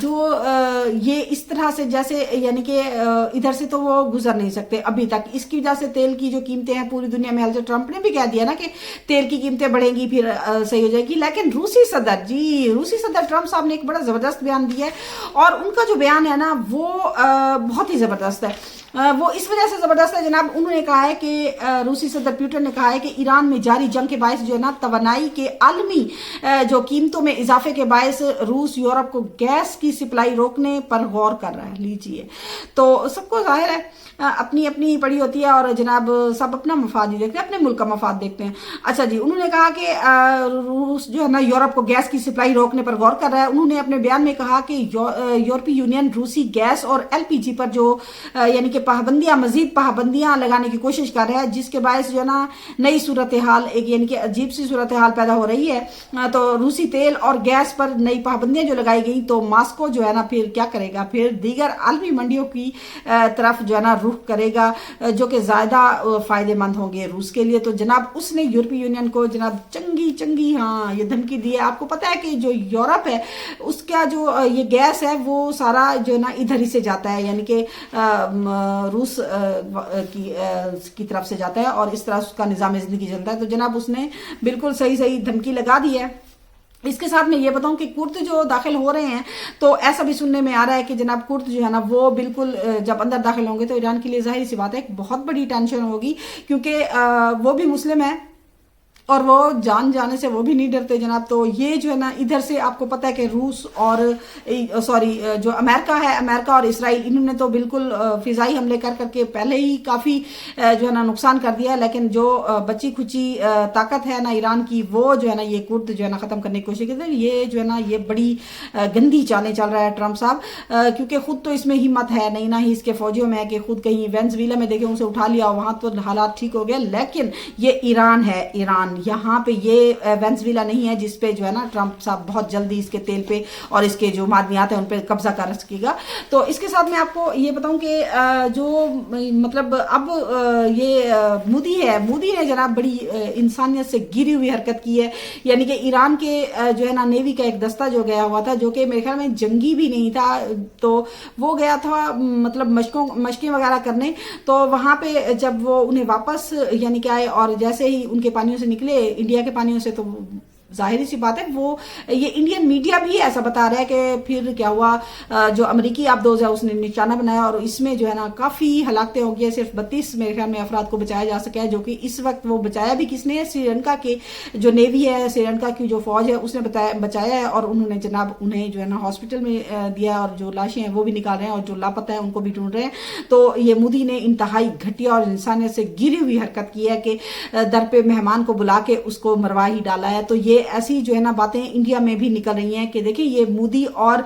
جو یہ اس طرح سے جیسے یعنی کہ ادھر سے تو وہ گزر نہیں سکتے ابھی تک. اس کی وجہ سے تیل کی جو قیمتیں ہیں پوری دنیا میں, حضرت ٹرمپ نے بھی کہہ دیا نا کہ تیل کی قیمتیں بڑھیں گی پھر صحیح ہو جائے گی. لیکن روسی صدر ٹرمپ صاحب نے ایک بڑا زبردست بیان دیا ہے, اور ان کا جو بیان ہے نا وہ بہت ہی زبردست ہے. وہ اس وجہ سے زبردست ہے جناب, انہوں نے کہا ہے کہ روسی صدر پیوٹن نے کہا ہے کہ ایران میں جاری جنگ کے باعث جو ہے نا توانائی کے عالمی جو قیمتوں میں اضافے کے باعث روس یورپ کو گیس کی سپلائی روکنے پر غور کر رہا ہے. لیجیے, تو سب کو ظاہر ہے اپنی اپنی پڑی ہوتی ہے, اور جناب سب اپنا مفاد ہی دیکھتے ہیں, اپنے ملک کا مفاد دیکھتے ہیں. اچھا جی, انہوں نے کہا کہ روس جو ہے نا یورپ کو گیس کی سپلائی روکنے پر غور کر رہا ہے. انہوں نے اپنے بیان میں کہا کہ یورپی یونین روسی گیس اور LPG پر جو یعنی کہ مزید پابندیاں لگانے کی کوشش کر رہا ہے, جس کے باعث جو ہے نا نئی صورتحال ایک یعنی کہ عجیب سی صورتحال پیدا ہو رہی ہے. تو روسی تیل اور گیس پر نئی پابندیاں جو لگائی گئی تو ماسکو جو ہے نا پھر کیا کرے گا, پھر دیگر عالمی منڈیوں کی طرف جو ہے نا رخ کرے گا, جو کہ زیادہ فائدہ مند ہوں گے روس کے لیے. تو جناب اس نے یورپی یونین کو جناب چنگی یہ دھمکی دی ہے. آپ کو پتا ہے کہ جو یورپ ہے اس کا جو یہ گیس ہے وہ سارا جو ہے نا ادھر ہی سے جاتا ہے, یعنی کہ روس کی طرف سے جاتا ہے, اور اس طرح اس کا نظام زندگی چلتا ہے. تو جناب اس نے بالکل صحیح دھمکی لگا دی ہے. اس کے ساتھ میں یہ بتاؤں کہ کرد جو داخل ہو رہے ہیں تو ایسا بھی سننے میں آ رہا ہے کہ جناب کرد جو ہے نا وہ بالکل جب اندر داخل ہوں گے تو ایران کے لیے ظاہر سی بات ہے ایک بہت بڑی ٹینشن ہوگی, کیونکہ وہ بھی مسلم ہے اور وہ جانے سے وہ بھی نہیں ڈرتے جناب. تو یہ جو ہے نا ادھر سے آپ کو پتہ ہے کہ روس اور جو امریکہ اور اسرائیل, انہوں نے تو بالکل فضائی حملے کر کے پہلے ہی کافی جو ہے نا نقصان کر دیا ہے. لیکن جو بچی کھچی طاقت ہے نا ایران کی, وہ جو ہے نا یہ کرد جو ہے نا ختم کرنے کی کوشش کرتے ہیں. یہ جو ہے نا یہ بڑی گندی چالیں چل رہا ہے ٹرمپ صاحب, کیونکہ خود تو اس میں ہمت ہے نہیں, نہ ہی اس کے فوجیوں میں ہے کہ خود کہیں وینزویلا میں دیکھیں اسے اٹھا لیا, وہاں تو حالات ٹھیک ہو گئے. لیکن یہ ایران ہے, یہاں پہ یہ وینزویلا نہیں ہے جس پہ جو ہے نا ٹرمپ صاحب بہت جلدی اس کے تیل پہ اور اس کے جو معدنیات ہیں ان پہ قبضہ کر سکے گا. تو اس کے ساتھ میں آپ کو یہ بتاؤں کہ جو مطلب اب یہ مودی نے جناب بڑی انسانیت سے گری ہوئی حرکت کی ہے. یعنی کہ ایران کے جو ہے نا نیوی کا ایک دستہ جو گیا ہوا تھا, جو کہ میرے خیال میں جنگی بھی نہیں تھا, تو وہ گیا تھا مطلب مشقیں وغیرہ کرنے. تو وہاں پہ جب وہ انہیں واپس یعنی کہ آئے, اور جیسے ہی ان کے پانیوں سے نکلے انڈیا کے پانیوں سے, تو ظاہری سی بات ہے وہ یہ انڈین میڈیا بھی ایسا بتا رہا ہے کہ پھر کیا ہوا, جو امریکی آبدوز ہے اس نے نشانہ بنایا, اور اس میں جو ہے نا کافی ہلاکتیں ہو گئی. صرف 32 میرے خیال میں افراد کو بچایا جا سکا ہے, جو کہ اس وقت وہ بچایا بھی کس نے, سری لنکا کے جو نیوی ہے, سری لنکا کی جو فوج ہے اس نے بچایا ہے, اور انہوں نے جناب انہیں جو ہے نا ہاسپٹل میں دیا, اور جو لاشیں ہیں وہ بھی نکال رہے ہیں, اور جو لاپتہ ہیں ان کو بھی ڈھونڈ رہے ہیں. تو یہ مودی نے انتہائی گھٹیا اور انسانیت سے گری ہوئی حرکت کی ہے کہ در پہ مہمان کو بلا کے اس کو مروا ہی ڈالا ہے. تو یہ ایسی جو ہے نا باتیں انڈیا میں بھی نکل رہی ہیں کہ دیکھیں یہ مودی اور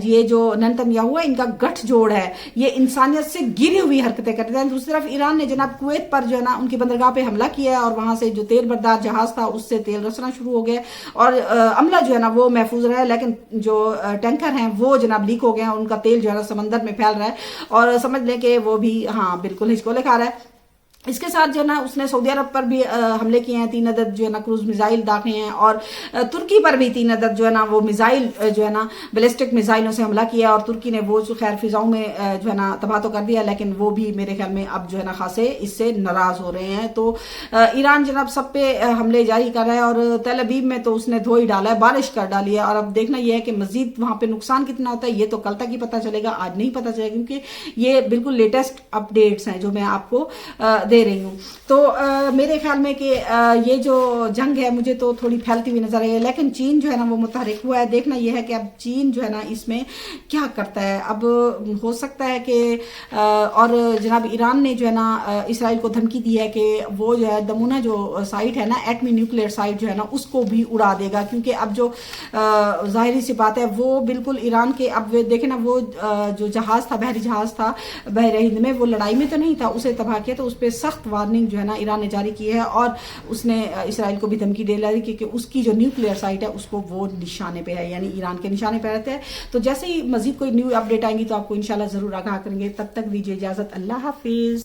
یہ جو نیتنیاہو ہے ان کا گٹھ جوڑ ہے, یہ انسانیت سے گری ہوئی حرکتیں کرتے ہیں. دوسری طرف ایران نے جناب کویت پر جو ہے نا ان کی بندرگاہ پہ حملہ کیا ہے, اور وہاں سے جو تیل بردار جہاز تھا اس سے تیل رسنا شروع ہو گیا, اور عملہ جو ہے نا وہ محفوظ رہا ہے. لیکن جو ٹینکر ہیں وہ جناب لیک ہو گئے ہیں, ان کا تیل جو ہے نا سمندر میں پھیل رہا ہے, اور سمجھ لیں کہ وہ بھی بالکل ہچکولے کھا رہا ہے. اس کے ساتھ جو ہے نا اس نے سعودی عرب پر بھی حملے کیے ہیں, 3 عدد جو ہے نا کروز میزائل داغے ہیں, اور ترکی پر بھی 3 عدد جو ہے نا وہ میزائل جو ہے نا بیلسٹک میزائلوں سے حملہ کیا, اور ترکی نے وہ خیر فضاؤں میں جو ہے نا تباہ تو کر دیا, لیکن وہ بھی میرے خیال میں اب جو ہے نا خاصے اس سے ناراض ہو رہے ہیں. تو ایران جناب سب پہ حملے جاری کر رہا ہے, اور تل ابیب میں تو اس نے دھو ہی ڈالا ہے, بارش کر ڈالی ہے. اور اب دیکھنا یہ ہے کہ مزید وہاں پہ نقصان کتنا ہوتا ہے, یہ تو کل تک ہی پتہ چلے گا, آج نہیں پتہ چلے گا, کیونکہ یہ بالکل لیٹسٹ اپڈیٹس ہیں جو میں آپ کو دے رہی ہوں. تو میرے خیال میں کہ یہ جو جنگ ہے مجھے تو تھوڑی پھیلتی ہوئی نظر آئی ہے, لیکن چین جو ہے نا وہ متحرک ہوا ہے. دیکھنا یہ ہے کہ اب چین جو ہے نا اس میں کیا کرتا ہے. اب ہو سکتا ہے کہ اور جناب ایران نے جو ہے نا اسرائیل کو دھمکی دی ہے کہ وہ جو ہے دمونہ جو سائٹ ہے نا, ایٹمی نیوکلیئر سائٹ جو ہے نا, اس کو بھی اڑا دے گا, کیونکہ اب جو ظاہری سی بات ہے وہ بالکل ایران کے, اب دیکھیں نا وہ جو جہاز تھا, بحری جہاز تھا بحر ہند میں, وہ لڑائی میں تو نہیں تھا, اسے تباہ کیا. تو اس پہ سخت وارننگ جو ہے نا ایران نے جاری کی ہے, اور اس نے اسرائیل کو بھی دھمکی دے لی کہ اس کی جو نیوکلیئر سائٹ ہے اس کو وہ نشانے پہ ہے, یعنی ایران کے نشانے پہ رہتے ہیں. تو جیسے ہی مزید کوئی نیو اپڈیٹ آئیں گی تو آپ کو انشاءاللہ ضرور آگاہ کریں گے. تب تک دیجیے اجازت, اللہ حافظ.